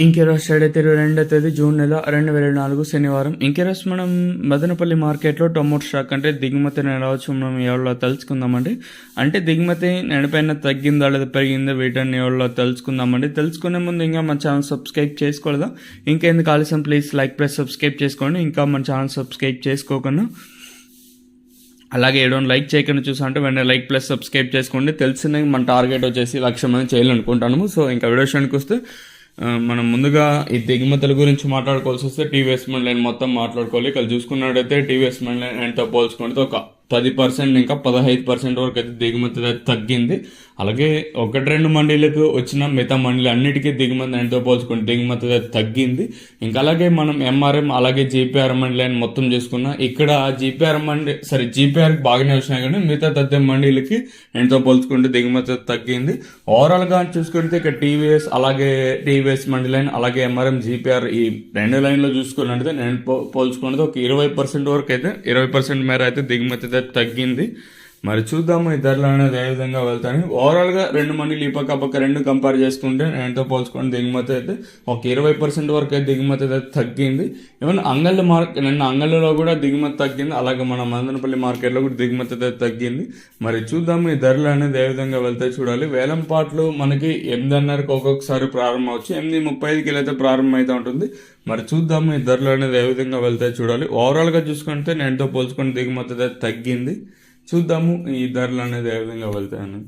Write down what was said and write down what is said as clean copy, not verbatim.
ఇంకెరోజు start అయితే 22వ తేదీ June నెల 2024 శనివారం. ఇంకెరోజు మనం మదనపల్లి మార్కెట్లో టొమాటో స్టాక్ అంటే దిగుమతి రావచ్చు మనం ఎవరిలో తెలుసుకుందామండి. అంటే దిగుమతి నెలపైన తగ్గిందా లేదా పెరిగిందా వీటన్ని ఎవరిలో తెలుసుకుందామండి. తెలుసుకునే ముందు ఇంకా మన ఛానల్ సబ్స్క్రైబ్ చేసుకోలేదా, ఇంకెందుకు ఆలస్యం, ప్లీజ్ లైక్ ప్లస్ సబ్స్క్రైబ్ చేసుకోండి. ఇంకా మన ఛానల్ సబ్స్క్రైబ్ చేసుకోకుండా అలాగే ఏడోని లైక్ చేయకుండా చూసా అంటే వెంటనే లైక్ ప్లస్ సబ్స్క్రైబ్ చేసుకోండి. తెలిసిన మన టార్గెట్ వచ్చేసి 1,00,000 మంది చేయాలనుకుంటాము. సో ఇంకా వీడియోషన్కి వస్తే మనం ముందుగా ఈ దిగుమతుల గురించి మాట్లాడుకోవాల్సి వస్తే టీవీఎస్ లైన్ మొత్తం మాట్లాడుకోవాలి. ఇక్కడ చూసుకున్నట్టయితే టీవీఎస్ లైన్ ఎంతో పోల్చుకుంటే ఒక 10% ఇంకా 15% వరకు అయితే దిగుమతి తగ్గింది. అలాగే 1-2 మండీలకు వచ్చిన మిగతా మండీలు అన్నిటికీ దిగుమతి ఎంతో పోల్చుకుంటే దిగుమతి తగ్గింది. ఇంకా అలాగే మనం ఎంఆర్ఎం అలాగే జీపీఆర్ మండీ లైన్ మొత్తం చూసుకున్నా ఇక్కడ జీపీఆర్కి బాగానే వచ్చినాయి కానీ మిగతా తగ్గే మండీలకి ఎంతో పోల్చుకుంటే దిగుమతి తగ్గింది. ఓవరాల్గా చూసుకుంటే ఇక్కడ టీవీఎస్ మండీ లైన్ అలాగే ఎంఆర్ఎం జీపీఆర్ ఈ 2 లైన్లో చూసుకున్నట్టయితే నేను పోల్చుకుంటే ఒక 20% వరకు అయితే 20% మేర అయితే దిగుమతి తగ్గింది. మరి చూద్దాము ఈ ధరలు అనేది ఏ విధంగా వెళ్తాయి. ఓవరాల్గా 2 మండీలు ఈ పక్క 2 కంపేర్ చేసుకుంటే ఎంతో పోల్చుకుంటే దిగుమతి అయితే ఒక 20% వరకు అయితే దిగుమతి అయితే తగ్గింది. ఈవెన్ అంగళ్ళలో కూడా దిగుమతి తగ్గింది. అలాగే మన మదనపల్లి మార్కెట్లో కూడా దిగుమతి అయితే తగ్గింది. మరి చూద్దాము ఈ ధరలు అనేది ఏ విధంగా వెళ్తాయి చూడాలి. వేలం పాటలు మనకి 8:30కి ఒక్కొక్కసారి ప్రారంభం అవచ్చు, 8:35కి అయితే ప్రారంభం అయితే ఉంటుంది. మరి చూద్దాము ఈ ధరలు అనేది ఏ విధంగా వెళ్తాయి చూడాలి. ఓవరాల్గా చూసుకుంటే నేనుతో పోల్చుకుని దిగుమతి అయితే తగ్గింది. చూద్దాము ఈ ధరలు అనేది ఏ విధంగా వెళ్తాయని.